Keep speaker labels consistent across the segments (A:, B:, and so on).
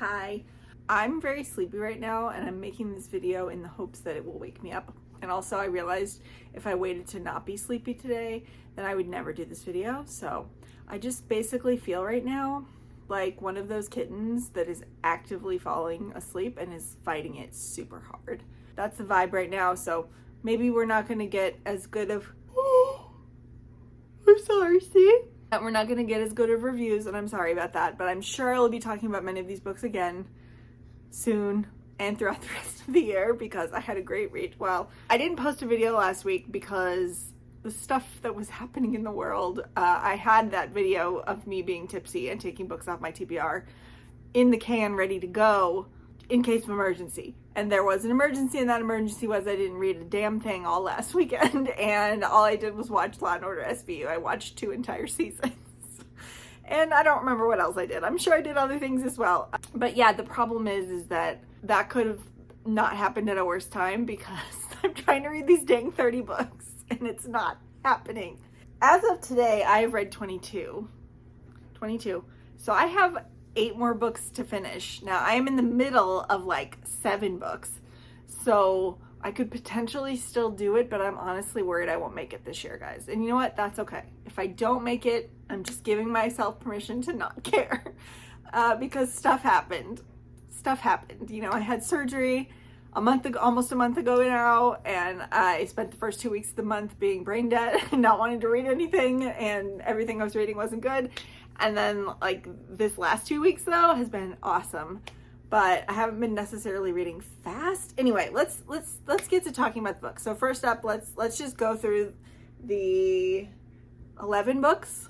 A: Hi. I'm very sleepy right now and I'm making this video in the hopes that it will wake me up. And also I realized if I waited to not be sleepy today, then I would never do this video. So I just basically feel right now like one of those kittens that is actively falling asleep and is fighting it super hard. That's the vibe right now. So maybe we're not gonna get as good of, I'm sorry, see? We're not gonna get as good of reviews, and I'm sorry about that, but I'm sure I'll be talking about many of these books again soon and throughout the rest of the year because I had a great read. Well, I didn't post a video last week because the stuff that was happening in the world, I had that video of me being tipsy and taking books off my TBR in the can ready to go in case of emergency. And there was an emergency, and that emergency was I didn't read a damn thing all last weekend, and all I did was watch Law & Order SVU. I watched 2 entire seasons. And I don't remember what else I did. I'm sure I did other things as well. But yeah, the problem is that could have not happened at a worse time because I'm trying to read these dang 30 books, and it's not happening. As of today, I have read 22. So I have 8 more books to finish. Now I am in the middle of like 7 books, so I could potentially still do it, but I'm honestly worried I won't make it this year, guys. And you know what? That's okay. If I don't make it, I'm just giving myself permission to not care because stuff happened. You know, I had surgery almost a month ago now, and I spent the first 2 weeks of the month being brain dead and not wanting to read anything, and everything I was reading wasn't good. And then like this last 2 weeks though has been awesome, but I haven't been necessarily reading fast. Anyway, let's get to talking about the book. So first up, let's just go through the 11 books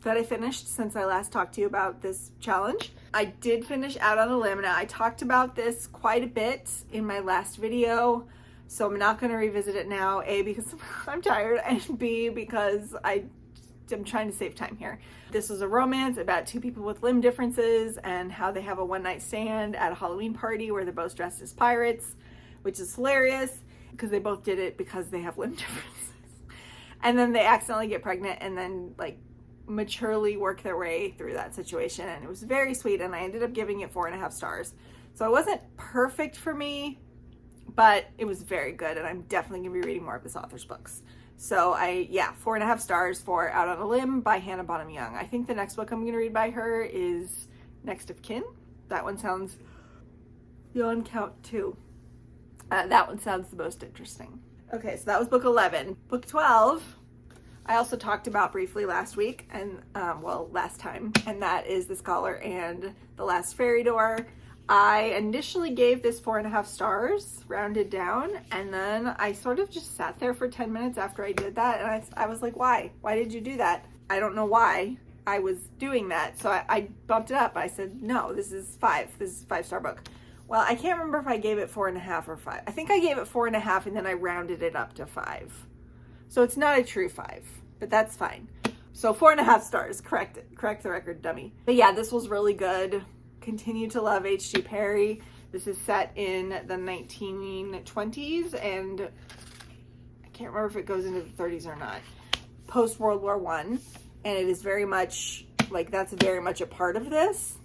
A: that I finished since I last talked to you about this challenge. I did finish Out on a Limb. Now I talked about this quite a bit in my last video, so I'm not going to revisit it now. A, because I'm tired, and B, because I'm trying to save time here. This was a romance about 2 people with limb differences and how they have a one-night stand at a Halloween party where they're both dressed as pirates, which is hilarious because they both did it because they have limb differences. And then they accidentally get pregnant and then like maturely work their way through that situation. And it was very sweet, and I ended up giving it 4.5 stars. So it wasn't perfect for me, but it was very good, and I'm definitely gonna be reading more of this author's books. So 4.5 stars for Out on a Limb by Hannah Bonham Young. I think the next book I'm going to read by her is Next of Kin. That one sounds, on count 2. That one sounds the most interesting. Okay, so that was book 11. Book 12, I also talked about briefly last week, and last time, and that is The Scholar and the Last Fairy Door. I initially gave this 4.5 stars, rounded down, and then I sort of just sat there for 10 minutes after I did that, and I was like, why? Why did you do that? I don't know why I was doing that, so I bumped it up. I said, no, this is 5. This is a 5-star book. Well, I can't remember if I gave it 4.5 or 5. I think I gave it 4.5, and then I rounded it up to 5. So it's not a true 5, but that's fine. So 4.5 stars, correct the record, dummy. But yeah, this was really good. Continue to love H.G. Perry. This is set in the 1920s, and I can't remember if it goes into the 30s or not. Post World War I, and it is very much like that's very much a part of this.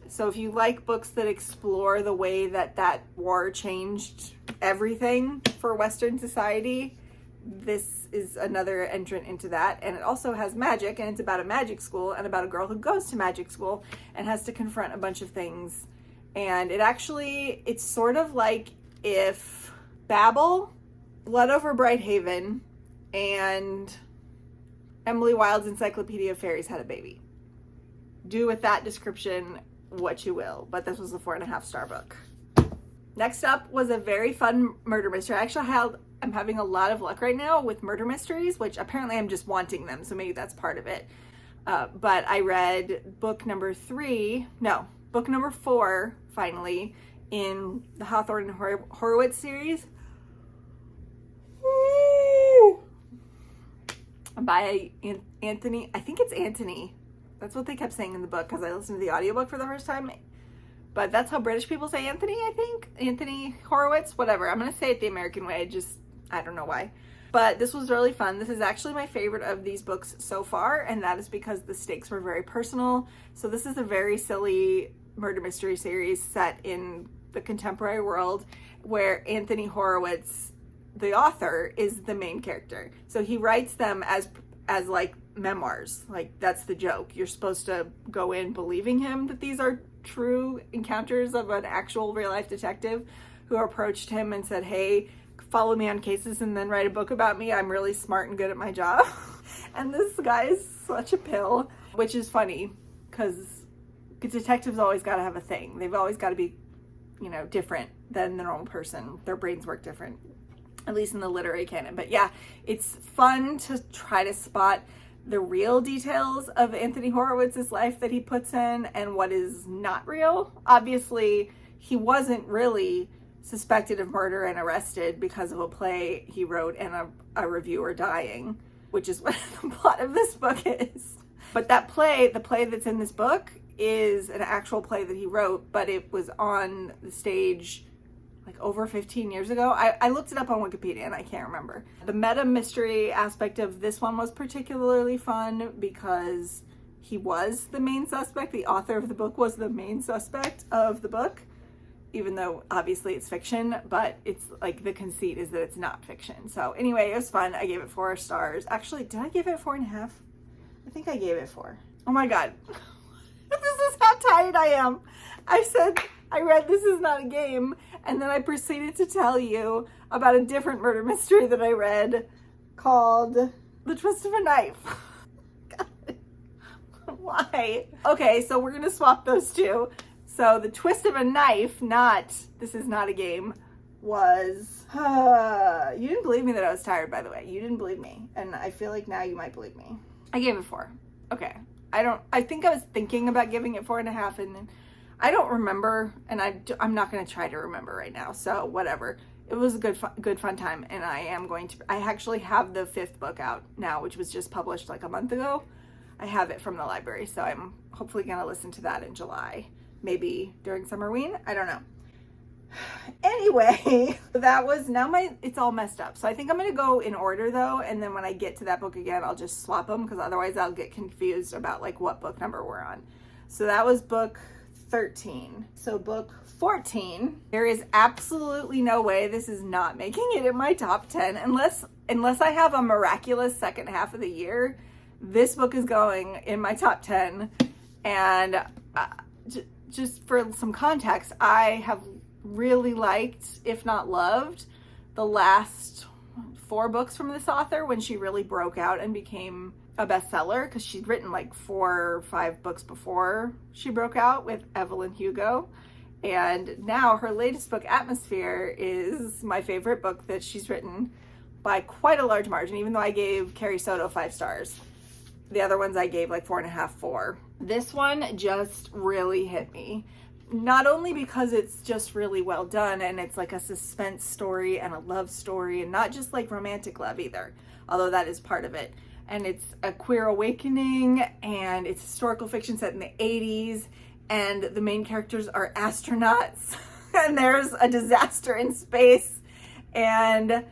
A: So if you like books that explore the way that war changed everything for Western society, this is another entrant into that. And it also has magic, and it's about a magic school and about a girl who goes to magic school and has to confront a bunch of things. And it's sort of like if Babel, Blood Over Brighthaven, and Emily Wilde's Encyclopedia of Fairies had a baby. Do with that description what you will, but this was a 4.5 star book. Next up was a very fun murder mystery. I'm having a lot of luck right now with murder mysteries, which apparently I'm just wanting them, so maybe that's part of it. But I read book number 4, finally, in the Hawthorne and Horowitz series. By Anthony, I think it's Anthony. That's what they kept saying in the book because I listened to the audiobook for the first time. But that's how British people say Anthony, I think. Anthony Horowitz, whatever. I'm going to say it the American way. I don't know why. But this was really fun. This is actually my favorite of these books so far, and that is because the stakes were very personal. So this is a very silly murder mystery series set in the contemporary world where Anthony Horowitz, the author, is the main character. So he writes them as like memoirs. Like, that's the joke. You're supposed to go in believing him that these are true encounters of an actual real life detective who approached him and said, hey, follow me on cases and then write a book about me. I'm really smart and good at my job. And this guy is such a pill, which is funny because detectives always got to have a thing. They've always got to be, you know, different than the normal person. Their brains work different, at least in the literary canon. But yeah, it's fun to try to spot the real details of Anthony Horowitz's life that he puts in and what is not real. Obviously, he wasn't really suspected of murder and arrested because of a play he wrote and a reviewer dying, which is what the plot of this book is. But that play, the play that's in this book, is an actual play that he wrote, but it was on the stage like over 15 years ago. I looked it up on Wikipedia and I can't remember. The meta mystery aspect of this one was particularly fun because he was the main suspect. The author of the book was the main suspect of the book, even though obviously it's fiction, but it's like the conceit is that it's not fiction. So anyway, it was fun. I gave it 4 stars. Actually, did I give it 4.5? I think I gave it 4. Oh my God. This is how tired I am. I said I read This Is Not a Game, and then I proceeded to tell you about a different murder mystery that I read called The Twist of a Knife. God. Why? Okay, so we're gonna swap those two. So The Twist of a Knife, not This Is Not a Game, was... you didn't believe me that I was tired, by the way. You didn't believe me, and I feel like now you might believe me. I gave it 4. Okay. I think I was thinking about giving it 4.5, and then I don't remember, and I'm not going to try to remember right now, so whatever. It was a good fun time, and I actually have the 5th book out now, which was just published like a month ago. I have it from the library, so I'm hopefully going to listen to that in July, maybe during Summerween, I don't know. Anyway, that was, now it's all messed up. So I think I'm going to go in order though, and then when I get to that book again, I'll just swap them, because otherwise I'll get confused about like what book number we're on. So that was book 13. So book 14, there is absolutely no way this is not making it in my top 10 unless I have a miraculous second half of the year. This book is going in my top 10, and just for some context, I have really liked, if not loved, the last 4 books from this author when she really broke out and became a bestseller, because she'd written like 4 or 5 books before she broke out with Evelyn Hugo. And now her latest book, Atmosphere, is my favorite book that she's written by quite a large margin, even though I gave Carrie Soto 5 stars. The other ones I gave like 4.5, 4. This one just really hit me. Not only because it's just really well done and it's like a suspense story and a love story, and not just like romantic love either, although that is part of it. And it's a queer awakening, and it's historical fiction set in the 80s, and the main characters are astronauts and there's a disaster in space, and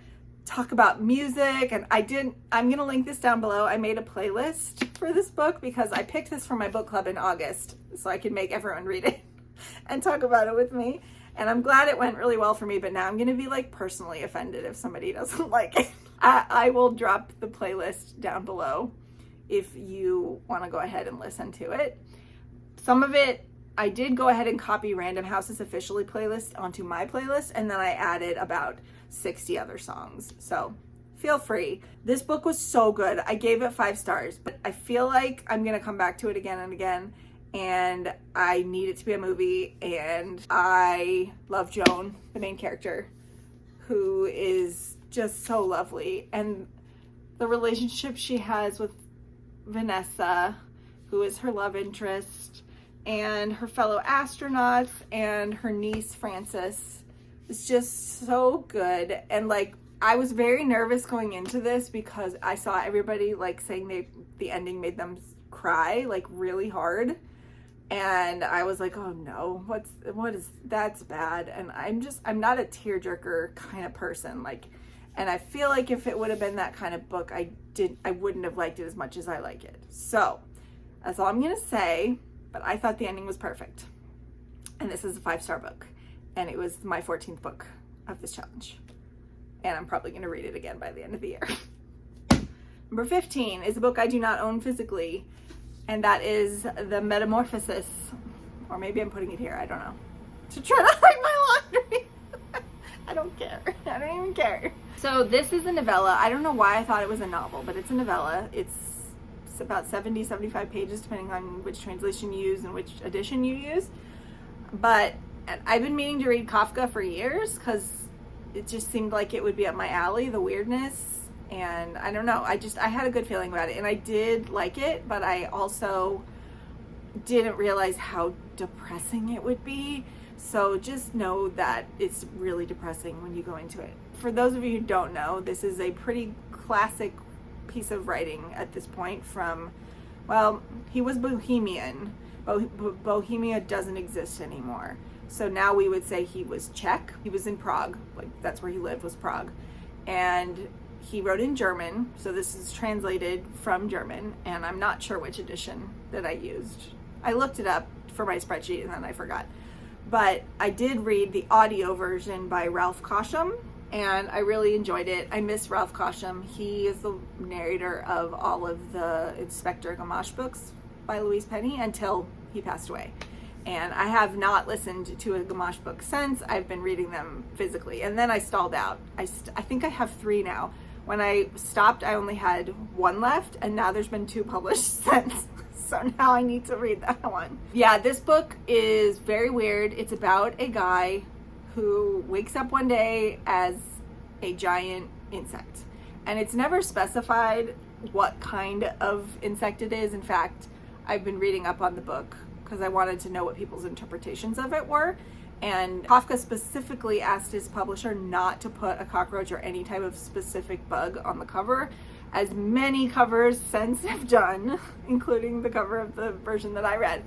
A: talk about music. And I'm gonna link this down below. I made a playlist for this book because I picked this for my book club in August so I could make everyone read it and talk about it with me. And I'm glad it went really well for me, but now I'm gonna be like personally offended if somebody doesn't like it. I will drop the playlist down below if you want to go ahead and listen to it. Some of it, I did go ahead and copy Random House's Officially playlist onto my playlist, and then I added about 60 other songs. So feel free. This book was so good. I gave it 5 stars, but I feel like I'm going to come back to it again and again, and I need it to be a movie. And I love Joan, the main character, who is just so lovely, and the relationship she has with Vanessa, who is her love interest, and her fellow astronauts, and her niece Frances, is just so good. And like, I was very nervous going into this because I saw everybody like saying the ending made them cry like really hard, and I was like, oh no, what is that's bad. And I'm not a tearjerker kind of person, like. And I feel like if it would have been that kind of book, I wouldn't have liked it as much as I like it. So that's all I'm going to say, but I thought the ending was perfect. And this is a 5-star book. And it was my 14th book of this challenge. And I'm probably gonna read it again by the end of the year. Number 15 is a book I do not own physically, and that is the Metamorphosis, or maybe I'm putting it here, I don't know, to try to hide my laundry. I don't care. I don't even care. So this is a novella. I don't know why I thought it was a novel, but it's a novella. It's about 70, 75 pages, depending on which translation you use and which edition you use. But I've been meaning to read Kafka for years because it just seemed like it would be up my alley, the weirdness. And I don't know, I had a good feeling about it, and I did like it, but I also didn't realize how depressing it would be. So just know that it's really depressing when you go into it. For those of you who don't know, this is a pretty classic piece of writing at this point from, well, he was Bohemian. Bohemia doesn't exist anymore. So now we would say he was Czech. He was in Prague, like that's where he lived, was Prague. And he wrote in German, so this is translated from German, and I'm not sure which edition that I used. I looked it up for my spreadsheet and then I forgot. But I did read the audio version by Ralph Kosham, and I really enjoyed it. I miss Ralph Kosham. He is the narrator of all of the Inspector Gamache books by Louise Penny until he passed away. And I have not listened to a Gamache book since. I've been reading them physically, and then I stalled out. I think I have 3 now. When I stopped, I only had 1 left, and now there's been 2 published since. So now I need to read that one. Yeah, this book is very weird. It's about a guy who wakes up one day as a giant insect. And it's never specified what kind of insect it is. In fact, I've been reading up on the book because I wanted to know what people's interpretations of it were. And Kafka specifically asked his publisher not to put a cockroach or any type of specific bug on the cover, as many covers since have done, including the cover of the version that I read.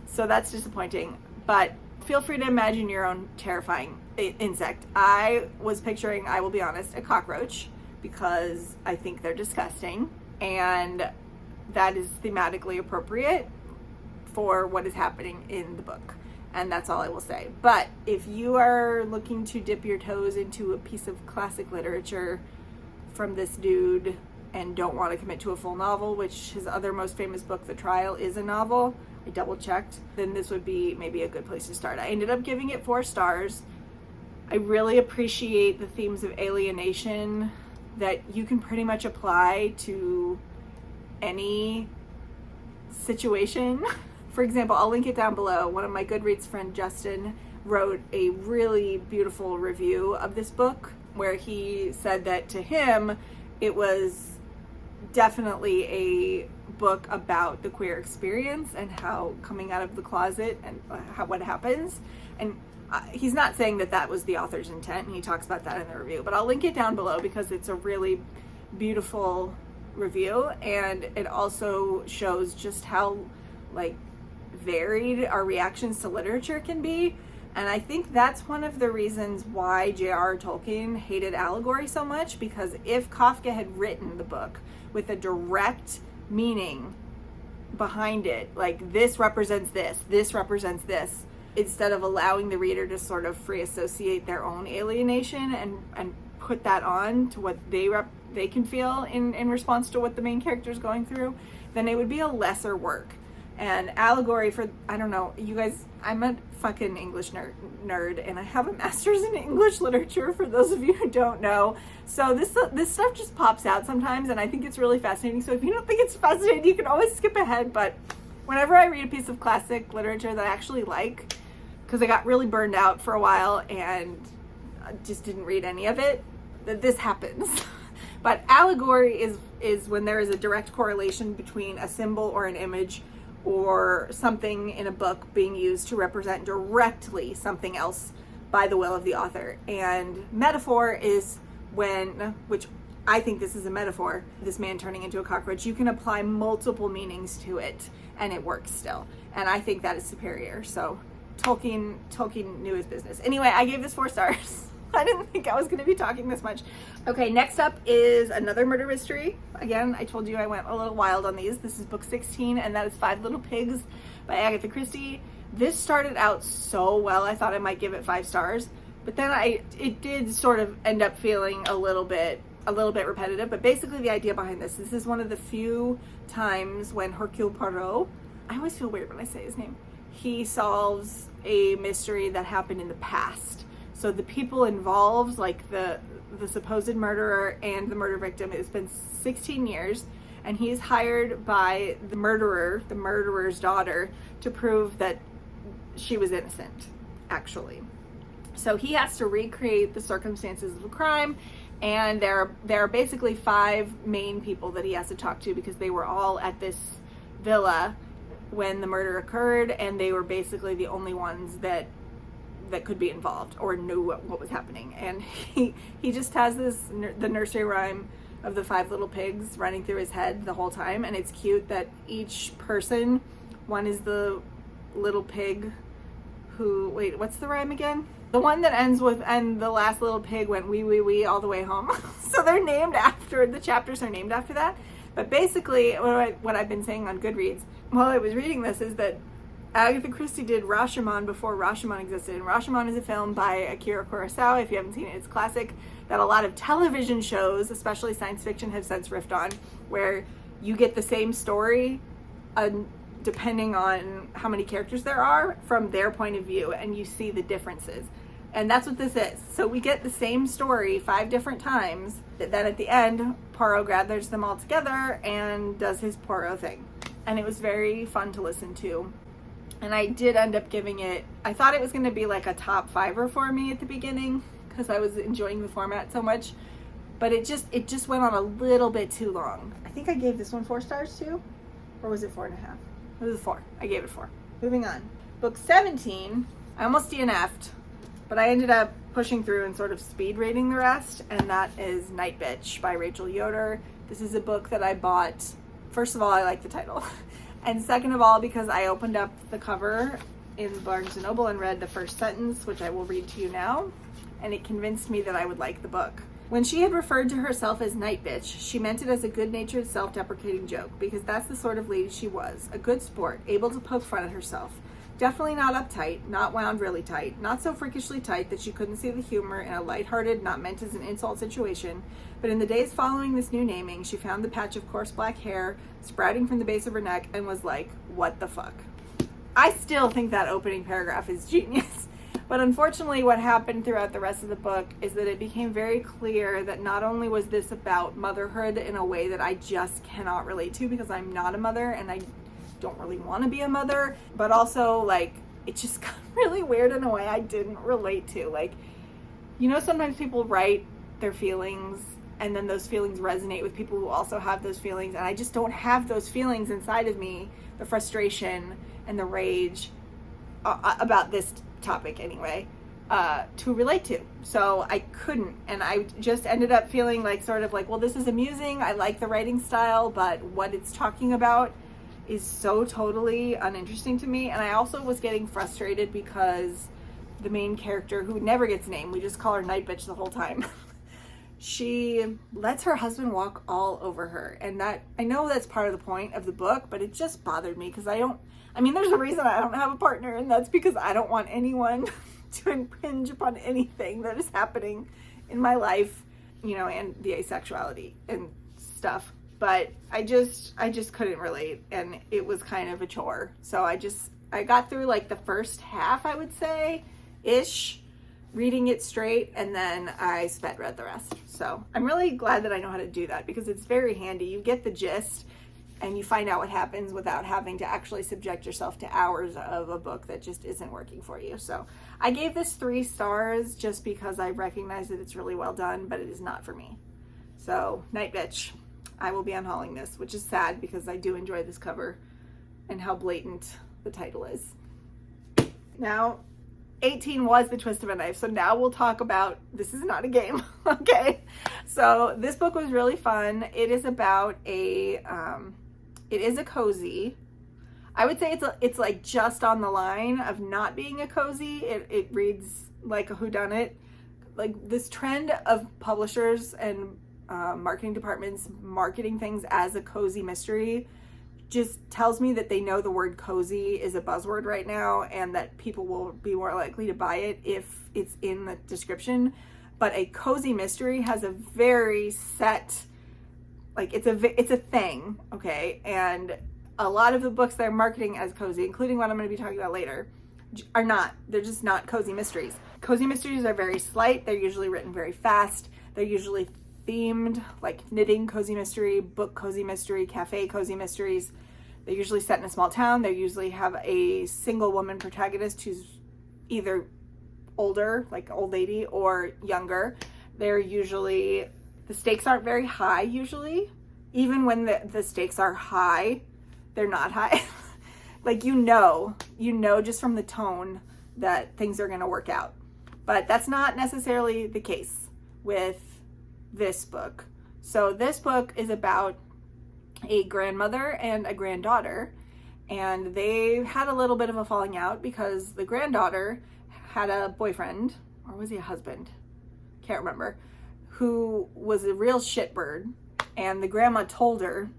A: So that's disappointing, but feel free to imagine your own terrifying insect. I was picturing, I will be honest, a cockroach, because I think they're disgusting, and that is thematically appropriate for what is happening in the book. And that's all I will say. But if you are looking to dip your toes into a piece of classic literature from this dude and don't want to commit to a full novel, which his other most famous book, The Trial, is a novel, I double checked, then this would be maybe a good place to start. I ended up giving it 4 stars. I really appreciate the themes of alienation that you can pretty much apply to any situation. For example, I'll link it down below. One of my Goodreads friend, Justin, wrote a really beautiful review of this book where he said that to him, it was definitely a book about the queer experience and how coming out of the closet and what happens. And he's not saying that that was the author's intent, and he talks about that in the review, but I'll link it down below because it's a really beautiful review, and it also shows just how like varied our reactions to literature can be. And I think that's one of the reasons why J.R.R. Tolkien hated allegory so much, because if Kafka had written the book with a direct meaning behind it, like this represents this represents this, instead of allowing the reader to sort of free associate their own alienation and put that on to what they can feel in response to what the main character is going through, then it would be a lesser work. And allegory, for, I don't know, you guys, I'm a fucking English nerd, and I have a master's in English literature, for those of you who don't know. So this stuff just pops out sometimes, and I think it's really fascinating. So if you don't think it's fascinating, you can always skip ahead. But whenever I read a piece of classic literature that I actually like, because I got really burned out for a while and just didn't read any of it, this happens. But allegory is when there is a direct correlation between a symbol or an image or something in a book being used to represent directly something else by the will of the author. And metaphor is when, which I think this is a metaphor, this man turning into a cockroach, you can apply multiple meanings to it and it works still. And I think that is superior. So Tolkien knew his business. Anyway, I gave this 4 stars. I didn't think I was going to be talking this much. Okay, next up is another murder mystery. Again, I told you I went a little wild on these. This is book 16, and that is 5 Little Pigs by Agatha Christie. This started out so well, I thought I might give it 5 stars, but then it did sort of end up feeling a little bit repetitive. But basically the idea behind this is one of the few times when Hercule Poirot, I always feel weird when I say his name, he solves a mystery that happened in the past. So the people involved, like the supposed murderer and the murder victim, it's been 16 years, and he's hired by the murderer's daughter, to prove that she was innocent, actually. So he has to recreate the circumstances of the crime, and there are basically 5 main people that he has to talk to, because they were all at this villa when the murder occurred, and they were basically the only ones that could be involved or knew what was happening. And he just has the nursery rhyme of the 5 little pigs running through his head the whole time, and it's cute that each person, one is the little pig who, wait, what's the rhyme again? The one that ends with, and the last little pig went wee wee wee all the way home. So they're named after, the chapters are named after that. But basically what I've been saying on Goodreads while I was reading this is that Agatha Christie did Rashomon before Rashomon existed. And Rashomon is a film by Akira Kurosawa. If you haven't seen it, it's classic, that a lot of television shows, especially science fiction, have since riffed on, where you get the same story depending on how many characters there are from their point of view, and you see the differences. And that's what this is. So we get the same story 5 different times, then at the end, Poirot gathers them all together and does his Poirot thing. And it was very fun to listen to. And I did end up giving it, I thought it was going to be like a top 5-er for me at the beginning, because I was enjoying the format so much. But it just went on a little bit too long. I think I gave this one 4 stars too, or was it 4.5? It was a 4. I gave it 4. Moving on. Book 17, I almost DNF'd, but I ended up pushing through and sort of speed reading the rest, and that is NIGHTBITCH by Rachel Yoder. This is a book that I bought, first of all, I like the title, and second of all, because I opened up the cover in Barnes & Noble and read the first sentence, which I will read to you now, and it convinced me that I would like the book. When she had referred to herself as NIGHTBITCH, she meant it as a good-natured, self-deprecating joke, because that's the sort of lady she was, a good sport, able to poke fun at herself. Definitely not uptight, not wound really tight, not so freakishly tight that she couldn't see the humor in a lighthearted, not meant as an insult situation, but in the days following this new naming, she found the patch of coarse black hair sprouting from the base of her neck and was like, what the fuck? I still think that opening paragraph is genius. But unfortunately, what happened throughout the rest of the book is that it became very clear that not only was this about motherhood in a way that I just cannot relate to, because I'm not a mother and I don't really want to be a mother, but also, like, it just got really weird in a way I didn't relate to. Like, you know, sometimes people write their feelings and then those feelings resonate with people who also have those feelings, and I just don't have those feelings inside of me, the frustration and the rage about this topic anyway, to relate to. So I couldn't, and I just ended up feeling like, sort of like, well, this is amusing, I like the writing style, but what it's talking about is so totally uninteresting to me. And I also was getting frustrated because the main character, who never gets named, we just call her NIGHTBITCH the whole time, she lets her husband walk all over her, and that, I know that's part of the point of the book, but it just bothered me, because there's a reason I don't have a partner, and that's because I don't want anyone to impinge upon anything that is happening in my life, you know, and the asexuality and stuff. But I just couldn't relate, and it was kind of a chore. So I got through like the first half, I would say, ish, reading it straight, and then I sped read the rest. So I'm really glad that I know how to do that, because it's very handy. You get the gist and you find out what happens without having to actually subject yourself to hours of a book that just isn't working for you. So I gave this 3 stars just because I recognize that it's really well done, but it is not for me. So NIGHTBITCH, I will be unhauling this, which is sad because I do enjoy this cover and how blatant the title is. Now, 18 was The Twist of a Knife, so now we'll talk about, this is not a game, okay? So this book was really fun. It is about it is a cozy. I would say it's like just on the line of not being a cozy. It reads like a whodunit. Like, this trend of publishers and marketing departments marketing things as a cozy mystery just tells me that they know the word cozy is a buzzword right now and that people will be more likely to buy it if it's in the description. But a cozy mystery has a very set, like it's a thing, okay? And a lot of the books that are marketing as cozy, including what I'm going to be talking about later, are not. They're just not cozy mysteries. Cozy mysteries are very slight. They're usually written very fast. They're usually themed, like knitting cozy mystery, book cozy mystery, cafe cozy mysteries. They're usually set in a small town. They usually have a single woman protagonist who's either older, like old lady, or younger. They're usually, the stakes aren't very high usually. Even when the stakes are high, they're not high. Like, you know just from the tone that things are going to work out. But that's not necessarily the case with this book. So this book is about a grandmother and a granddaughter, and they had a little bit of a falling out because the granddaughter had a boyfriend, or was he a husband? Can't remember, who was a real shitbird, and the grandma told her,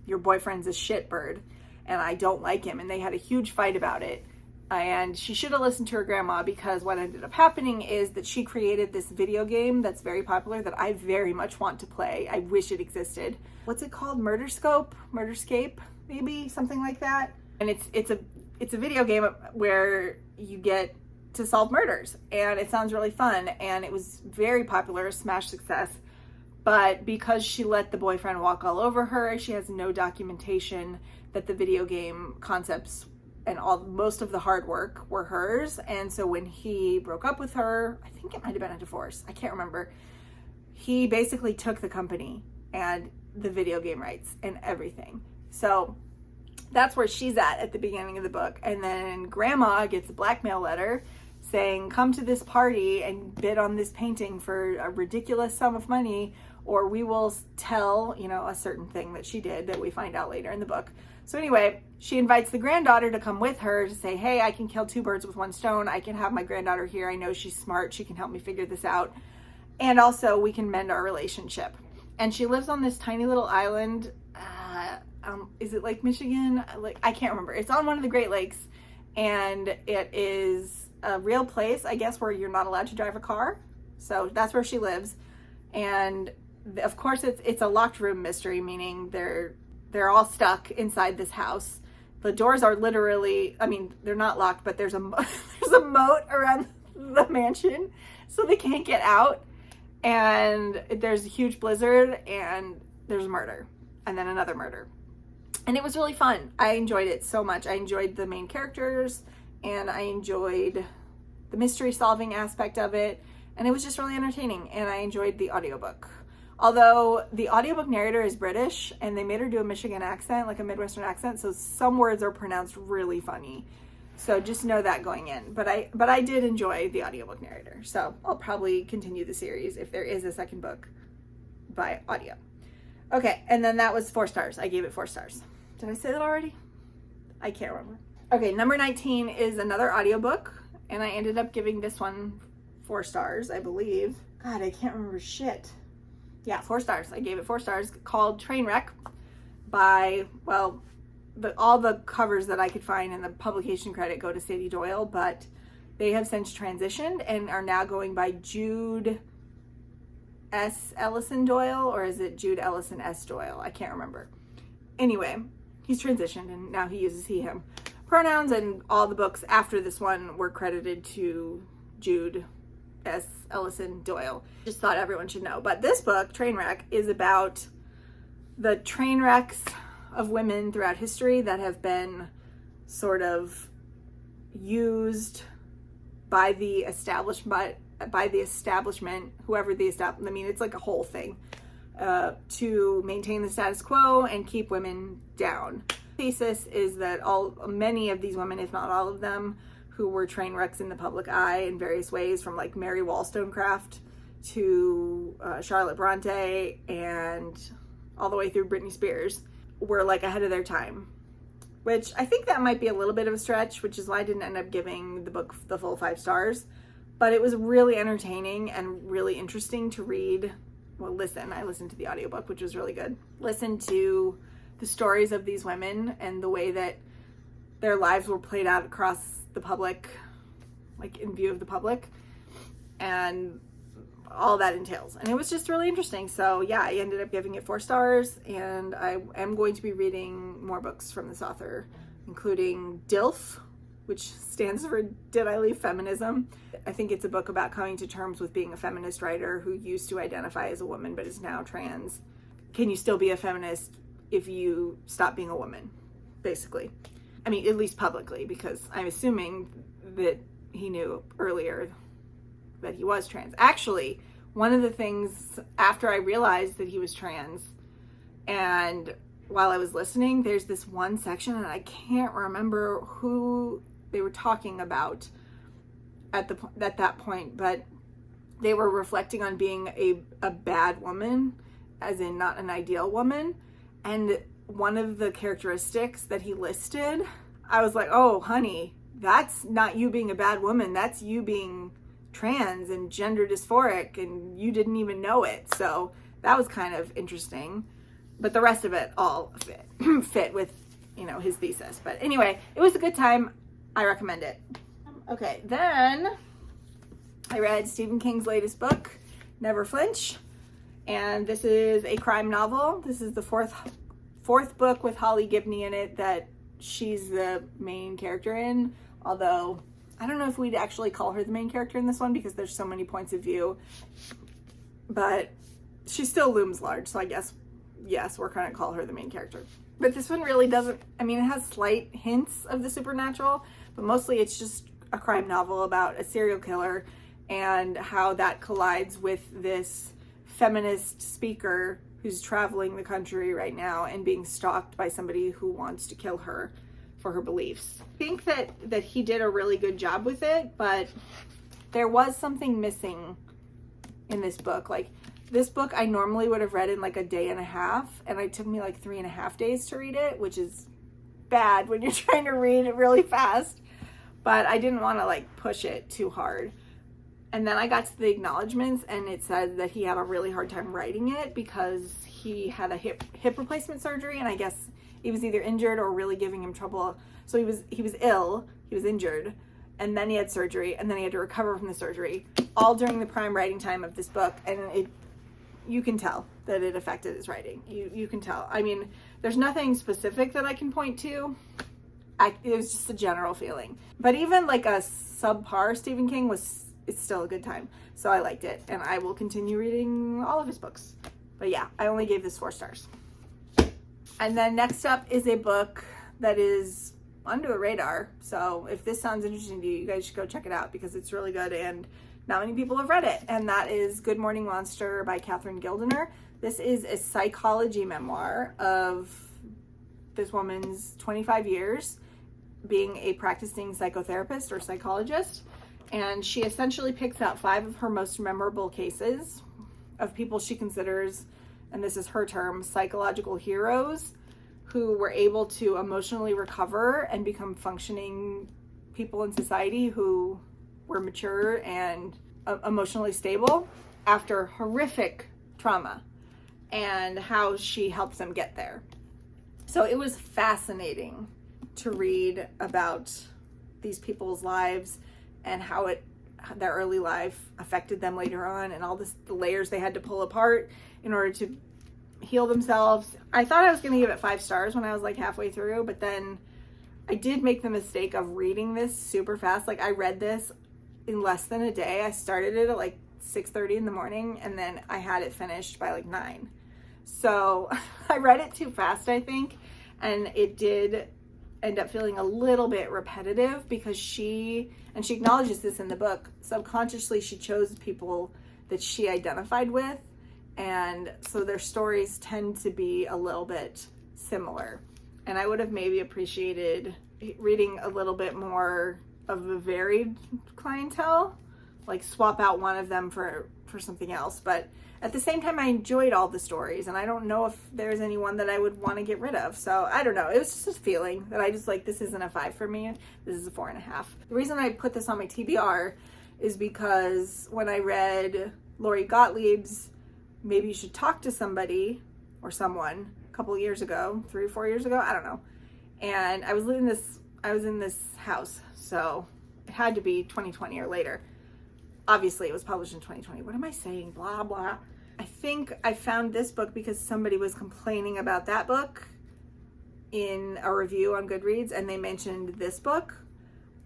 A: your boyfriend's a shitbird and I don't like him, and they had a huge fight about it. And she should have listened to her grandma, because what ended up happening is that she created this video game that's very popular that I very much want to play. I wish it existed. What's it called? Murderscape, maybe something like that. And it's a video game where you get to solve murders, and it sounds really fun, and it was very popular, smash success. But because she let the boyfriend walk all over her, she has no documentation that the video game concepts and most of the hard work were hers. And so when he broke up with her, I think it might have been a divorce, I can't remember, he basically took the company and the video game rights and everything. So that's where she's at the beginning of the book. And then grandma gets a blackmail letter saying, come to this party and bid on this painting for a ridiculous sum of money, or we will tell, a certain thing that she did that we find out later in the book. So anyway, she invites the granddaughter to come with her to say, hey, I can kill two birds with one stone. I can have my granddaughter here. I know she's smart. She can help me figure this out. And also we can mend our relationship. And she lives on this tiny little island. Is it Lake Michigan? I can't remember. It's on one of the Great Lakes. And it is a real place, I guess, where you're not allowed to drive a car. So that's where she lives. And of course it's a locked room mystery, meaning they're all stuck inside this house. The doors are literally, they're not locked, but there's a moat around the mansion, so they can't get out. And there's a huge blizzard, and there's murder, and then another murder. And it was really fun. I enjoyed it so much. I enjoyed the main characters, and I enjoyed the mystery solving aspect of it, and it was just really entertaining, and I enjoyed the audiobook. Although the audiobook narrator is British, and they made her do a Michigan accent, like a Midwestern accent, so some words are pronounced really funny. So just know that going in. But I did enjoy the audiobook narrator, so I'll probably continue the series if there is a second book by audio. Okay, and then that was 4 stars. I gave it 4 stars. Did I say that already? I can't remember. Okay, number 19 is another audiobook, and I ended up giving this one 4 stars, I believe. God, I can't remember shit. Yeah, 4 stars. I gave it 4 stars, called Trainwreck by, well, all the covers that I could find in the publication credit go to Sadie Doyle, but they have since transitioned and are now going by Jude S. Ellison Doyle, or is it Jude Ellison S. Doyle? I can't remember. Anyway, he's transitioned and now he uses he, him pronouns, and all the books after this one were credited to Jude S. Ellison Doyle. Just thought everyone should know. But this book, Trainwreck, is about the train wrecks of women throughout history that have been sort of used by the establishment, whoever the establishment, it's like a whole thing, to maintain the status quo and keep women down. The thesis is that many of these women, if not all of them, who were train wrecks in the public eye in various ways, from like Mary Wollstonecraft to Charlotte Bronte and all the way through Britney Spears, were like ahead of their time, which I think that might be a little bit of a stretch, which is why I didn't end up giving the book the full 5 stars. But it was really entertaining and really interesting to read. Well, I listened to the audiobook, which was really good. Listen to the stories of these women and the way that their lives were played out across the public, like in view of the public, and all that entails. And it was just really interesting. So yeah, I ended up giving it 4 stars, and I am going to be reading more books from this author, including DILF, which stands for Did I Leave Feminism? I think it's a book about coming to terms with being a feminist writer who used to identify as a woman but is now trans. Can you still be a feminist if you stop being a woman, basically? I mean, at least publicly, because I'm assuming that he knew earlier that he was trans. Actually, one of the things after I realized that he was trans, and while I was listening, there's this one section, and I can't remember who they were talking about at that point, but they were reflecting on being a bad woman, as in not an ideal woman. And one of the characteristics that he listed, I was like, oh honey, that's not you being a bad woman, that's you being trans and gender dysphoric, and you didn't even know it. So that was kind of interesting, but the rest of it all fit with, you know, his thesis. But anyway, it was a good time. I recommend it. Okay, then I read Stephen King's latest book, Never Flinch, and this is a crime novel. This is the fourth book with Holly Gibney in it that she's the main character in, although I don't know if we'd actually call her the main character in this one because there's so many points of view, but she still looms large, so I guess, yes, we're going to call her the main character. But this one really doesn't, I mean, it has slight hints of the supernatural, but mostly it's just a crime novel about a serial killer and how that collides with this feminist speaker who's traveling the country right now and being stalked by somebody who wants to kill her for her beliefs. I think that he did a really good job with it, but there was something missing in this book. Like, this book I normally would have read in like a day and a half, and it took me like 3.5 days to read it, which is bad when you're trying to read it really fast, but I didn't want to like push it too hard. And then I got to the acknowledgments, and it said that he had a really hard time writing it because he had a hip replacement surgery, and I guess he was either injured or really giving him trouble. So he was ill, he was injured, and then he had surgery, and then he had to recover from the surgery, all during the prime writing time of this book. And you can tell that it affected his writing. You can tell. I mean, there's nothing specific that I can point to. It was just a general feeling. But even like a subpar Stephen King it's still a good time. So I liked it, and I will continue reading all of his books. But yeah, I only gave this 4 stars. And then next up is a book that is under the radar. So if this sounds interesting to you, you guys should go check it out because it's really good and not many people have read it. And that is Good Morning Monster by Katherine Gildener. This is a psychology memoir of this woman's 25 years being a practicing psychotherapist or psychologist. And she essentially picks out 5 of her most memorable cases of people she considers, and this is her term, psychological heroes, who were able to emotionally recover and become functioning people in society who were mature and emotionally stable after horrific trauma, and how she helps them get there. So it was fascinating to read about these people's lives and how their early life affected them later on, and all the layers they had to pull apart in order to heal themselves. I thought I was going to give it 5 stars when I was like halfway through, but then I did make the mistake of reading this super fast. Like, I read this in less than a day. I started it at like 6:30 in the morning, and then I had it finished by like 9. So I read it too fast, I think, and it did end up feeling a little bit repetitive because she acknowledges this in the book, subconsciously she chose people that she identified with, and so their stories tend to be a little bit similar. And I would have maybe appreciated reading a little bit more of a varied clientele, like swap out one of them for something else. But at the same time, I enjoyed all the stories, and I don't know if there's anyone that I would want to get rid of. So I don't know. It was just a feeling that I just like, this isn't a 5 for me. This is a 4.5. The reason I put this on my TBR is because when I read Lori Gottlieb's Maybe You Should Talk to Somebody or Someone couple years ago, 3 or 4 years ago, I don't know. And I was in this house, so it had to be 2020 or later. Obviously, it was published in 2020. What am I saying? Blah, blah. I think I found this book because somebody was complaining about that book in a review on Goodreads, and they mentioned this book.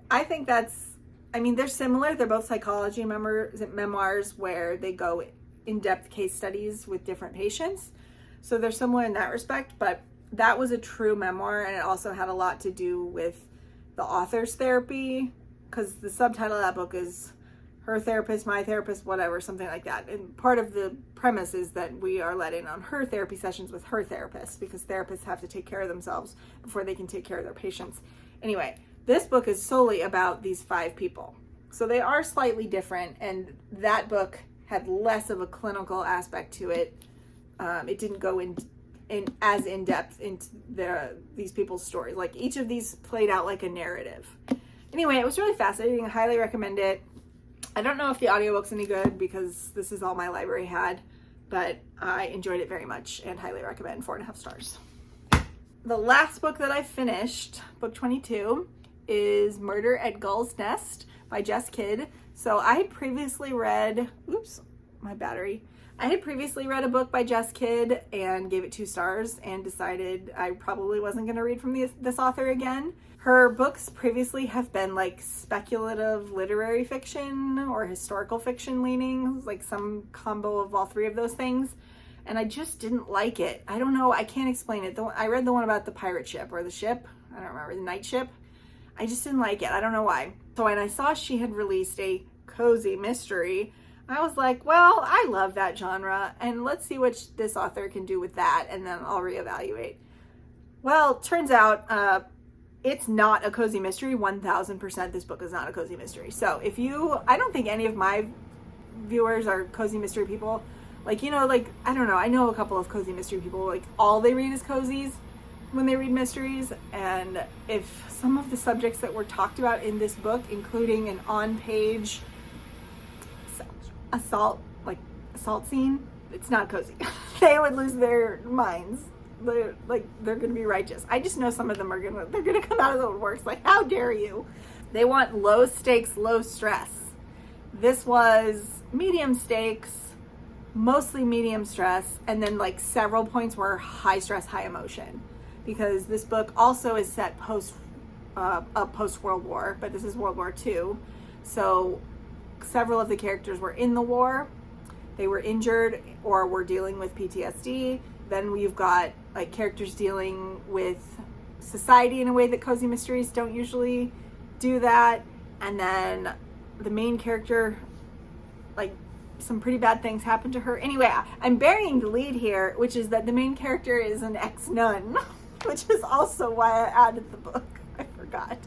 A: I think they're similar. They're both psychology memoirs where they go in-depth case studies with different patients. So they're similar in that respect, but that was a true memoir, and it also had a lot to do with the author's therapy, because the subtitle of that book is Her Therapist, My Therapist, whatever, something like that. And part of the premise is that we are let in on her therapy sessions with her therapist, because therapists have to take care of themselves before they can take care of their patients. Anyway, this book is solely about these 5 people. So they are slightly different, and that book had less of a clinical aspect to it. It didn't go in as in-depth into these people's stories. Like, each of these played out like a narrative. Anyway, it was really fascinating. I highly recommend it. I don't know if the audiobook's any good because this is all my library had, but I enjoyed it very much and highly recommend. 4.5 stars. The last book that I finished, book 22, is Murder at Gull's Nest by Jess Kidd. So I had previously read, I had previously read a book by Jess Kidd and gave it 2 stars and decided I probably wasn't going to read from this author again. Her books previously have been like speculative literary fiction or historical fiction leanings, like some combo of all 3 of those things. And I just didn't like it. I don't know. I can't explain it. I read the one about the pirate ship or the ship. I don't remember. The night ship. I just didn't like it. I don't know why. So when I saw she had released a cozy mystery, I was like, well, I love that genre, and let's see what this author can do with that, and then I'll reevaluate. Well, turns out it's not a cozy mystery. 1000% this book is not a cozy mystery. So I don't think any of my viewers are cozy mystery people. Like, I don't know, I know a couple of cozy mystery people, like all they read is cozies when they read mysteries. And if some of the subjects that were talked about in this book, including an on-page assault scene, it's not cozy. They would lose their minds. They're gonna be righteous. I just know some of them they're gonna come out of the woodworks like, how dare you? They want low stakes, low stress. This was medium stakes, mostly medium stress, and then like several points were high stress, high emotion, because this book also is set post World War, but this is World War II. So several of the characters were in the war, they were injured or were dealing with PTSD. Then we've got like characters dealing with society in a way that cozy mysteries don't usually do that. And then the main character, like some pretty bad things happen to her. Anyway, I'm burying the lead here, which is that the main character is an ex-nun, which is also why I added the book. I forgot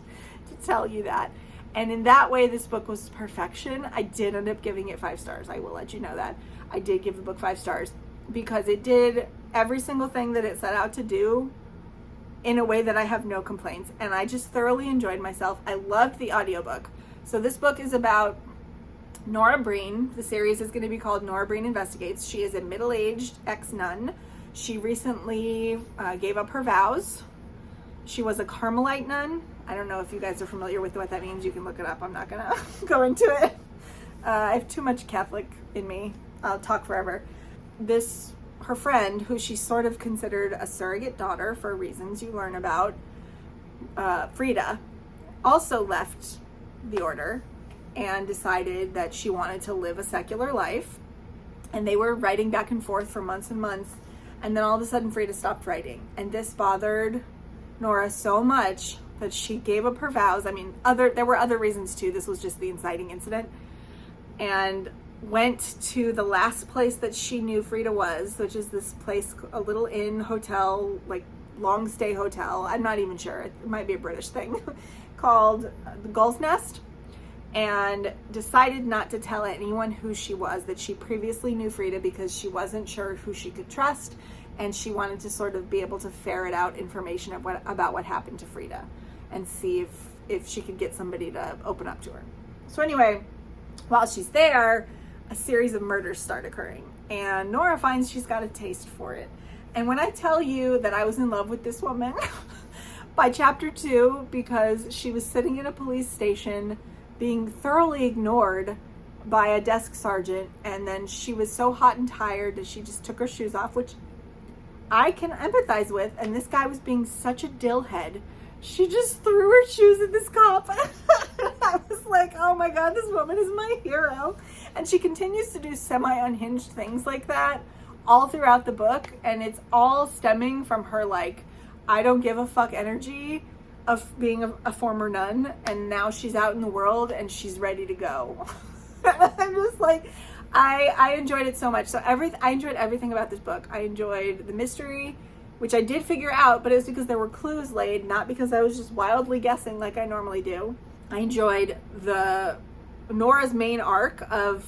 A: to tell you that. And in that way, this book was perfection. I did end up giving it 5 stars. I will let you know that. I did give the book 5 stars because it did every single thing that it set out to do in a way that I have no complaints. And I just thoroughly enjoyed myself. I loved the audiobook. So this book is about Nora Breen. The series is going to be called Nora Breen Investigates. She is a middle-aged ex-nun. She recently gave up her vows. She was a Carmelite nun. I don't know if you guys are familiar with what that means. You can look it up. I'm not gonna go into it. I have too much Catholic in me. I'll talk forever. Her friend, who she sort of considered a surrogate daughter for reasons you learn about, Frida, also left the order and decided that she wanted to live a secular life. And they were writing back and forth for months and months. And then all of a sudden Frida stopped writing. And this bothered Nora so much that she gave up her vows. I mean, there were other reasons too. This was just the inciting incident. And went to the last place that she knew Frida was, which is this place, a little inn hotel, like long stay hotel. I'm not even sure. It might be a British thing called the Gull's Nest. And decided not to tell anyone who she was, that she previously knew Frida, because she wasn't sure who she could trust. And she wanted to sort of be able to ferret out information about what happened to Frida and see if she could get somebody to open up to her. So anyway, while she's there, a series of murders start occurring. And Nora finds she's got a taste for it. And when I tell you that I was in love with this woman by chapter 2, because she was sitting in a police station being thoroughly ignored by a desk sergeant, and then she was so hot and tired that she just took her shoes off, which I can empathize with, and this guy was being such a dillhead. She just threw her shoes at this cop. I was like, oh my god, this woman is my hero. And she continues to do semi-unhinged things like that all throughout the book, and it's all stemming from her like, I don't give a fuck energy of being a former nun, and now she's out in the world and she's ready to go. I'm just like, I enjoyed it so much. So I enjoyed everything about this book. I enjoyed the mystery, which I did figure out, but it was because there were clues laid, not because I was just wildly guessing like I normally do. I enjoyed Nora's main arc of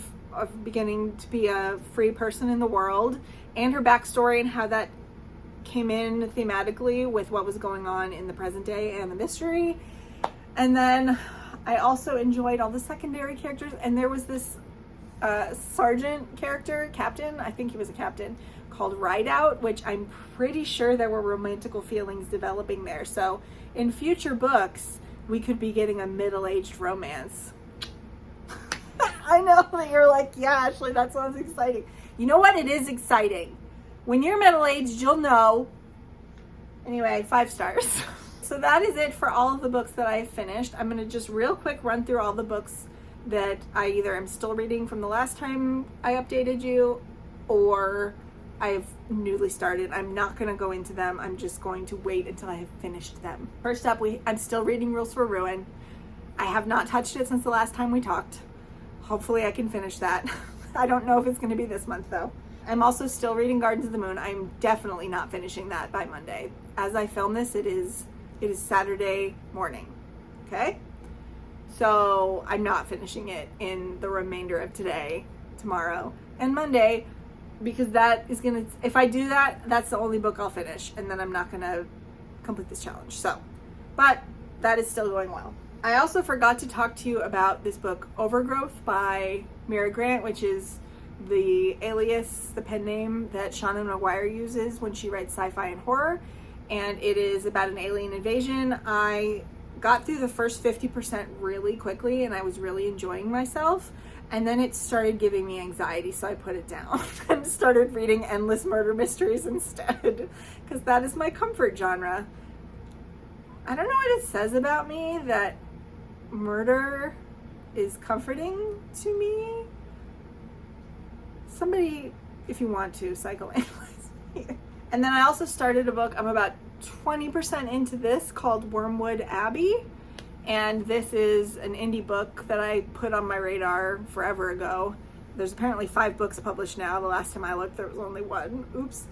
A: beginning to be a free person in the world, and her backstory and how that came in thematically with what was going on in the present day and the mystery. And then I also enjoyed all the secondary characters, and there was this sergeant character, captain, I think he was a captain, called Rideout, which I'm pretty sure there were romantical feelings developing there. So in future books, we could be getting a middle-aged romance. I know that you're like, yeah, Ashley, that sounds exciting. You know what? It is exciting. When you're middle-aged, you'll know. Anyway, 5 stars. So that is it for all of the books that I finished. I'm going to just real quick run through all the books that I either am still reading from the last time I updated you, or I've newly started. I'm not going to go into them. I'm just going to wait until I have finished them. First up, I'm still reading Rules for Ruin. I have not touched it since the last time we talked. Hopefully I can finish that. I don't know if it's going to be this month though. I'm also still reading Gardens of the Moon. I'm definitely not finishing that by Monday. As I film this, it is Saturday morning. Okay? So I'm not finishing it in the remainder of today, tomorrow, and Monday, because that is gonna, if I do that, that's the only book I'll finish, and then I'm not gonna complete this challenge. So, but that is still going well. I also forgot to talk to you about this book, Overgrowth by Mira Grant, which is the alias, the pen name that Shauna Maguire uses when she writes sci-fi and horror, and it is about an alien invasion. I got through the first 50% really quickly, and I was really enjoying myself, and then it started giving me anxiety, so I put it down and started reading endless murder mysteries instead, because that is my comfort genre. I don't know what it says about me that murder is comforting to me. Somebody, if you want to, psychoanalyze me. And then I also started a book, I'm about 20% into this, called Wormwood Abbey, and this is an indie book that I put on my radar forever ago. There's apparently 5 books published now. The last time I looked, there was only 1. Oops.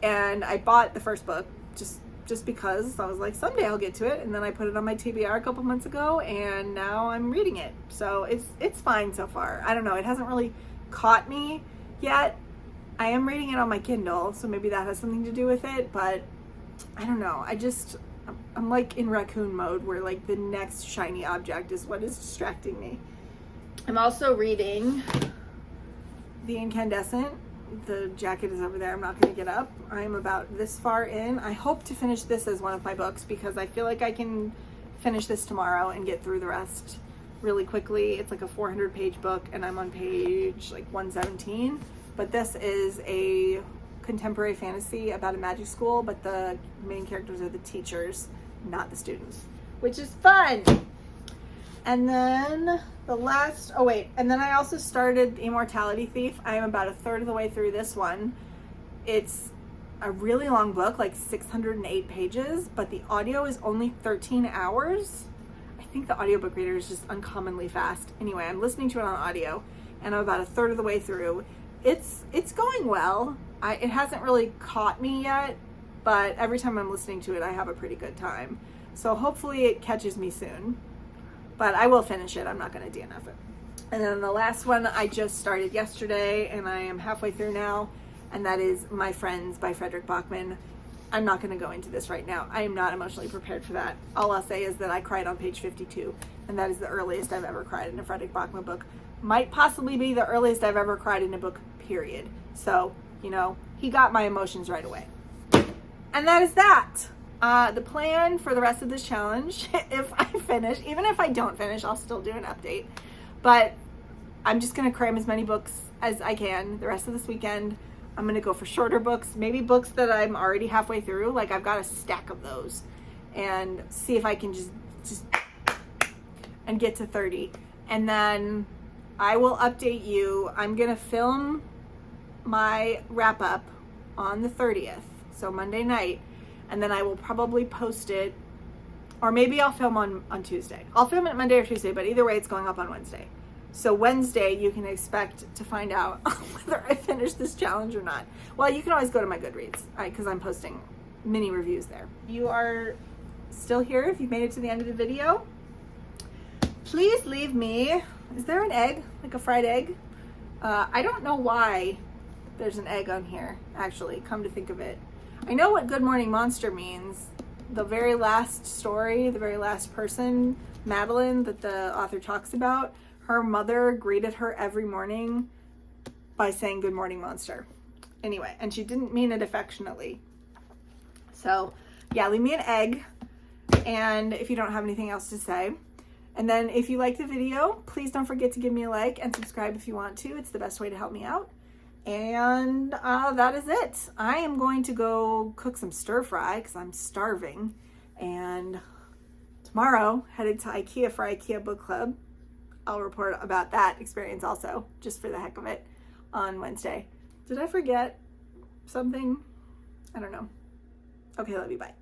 A: And I bought the first book just because I was like, someday I'll get to it, and then I put it on my TBR a couple months ago, and now I'm reading it. So it's fine so far. I don't know, it hasn't really caught me yet. I am reading it on my Kindle, so maybe that has something to do with it, but I don't know. I'm like in raccoon mode, where like the next shiny object is what is distracting me. I'm also reading The Incandescent. The jacket is over there. I'm not going to get up. I'm about this far in. I hope to finish this as one of my books, because I feel like I can finish this tomorrow and get through the rest really quickly. It's like a 400-page book, and I'm on page like 117. But this is a contemporary fantasy about a magic school, but the main characters are the teachers, not the students, which is fun. And then and then I also started Immortality Thief. I am about a third of the way through this one. It's a really long book, like 608 pages, but the audio is only 13 hours. I think the audiobook reader is just uncommonly fast. Anyway, I'm listening to it on audio, and I'm about a third of the way through. It's going well. It hasn't really caught me yet, but every time I'm listening to it, I have a pretty good time. So hopefully it catches me soon. But I will finish it. I'm not going to DNF it. And then the last one I just started yesterday, and I am halfway through now, and that is My Friends by Frederick Bachman. I'm not going to go into this right now. I am not emotionally prepared for that. All I'll say is that I cried on page 52, and that is the earliest I've ever cried in a Frederick Bachman book. Might possibly be the earliest I've ever cried in a book, period. So, you know, he got my emotions right away. And that is that. The plan for the rest of this challenge, if I finish, even if I don't finish, I'll still do an update. But I'm just going to cram as many books as I can the rest of this weekend. I'm going to go for shorter books, maybe books that I'm already halfway through. Like I've got a stack of those, and see if I can just and get to 30. And then I will update you. I'm going to film my wrap up on the 30th, so Monday night, and then I will probably post it, or maybe I'll film on Tuesday. I'll film it Monday or Tuesday, but either way it's going up on Wednesday. So Wednesday you can expect to find out whether I finished this challenge or not. Well, you can always go to my Goodreads, because I'm posting mini reviews there. You are still here if you've made it to the end of the video. Please leave me, is there an egg, like a fried egg? I don't know why there's an egg on here, actually, come to think of it. I know what Good Morning Monster means. The very last story, the very last person, Madeline, that the author talks about, her mother greeted her every morning by saying Good Morning Monster. Anyway, and she didn't mean it affectionately. So yeah, leave me an egg, and if you don't have anything else to say. And then if you like the video, please don't forget to give me a like and subscribe if you want to. It's the best way to help me out. And that is it. I am going to go cook some stir fry because I'm starving. And tomorrow, headed to IKEA for IKEA Book Club. I'll report about that experience also, just for the heck of it, on Wednesday. Did I forget something? I don't know. Okay, love you, bye.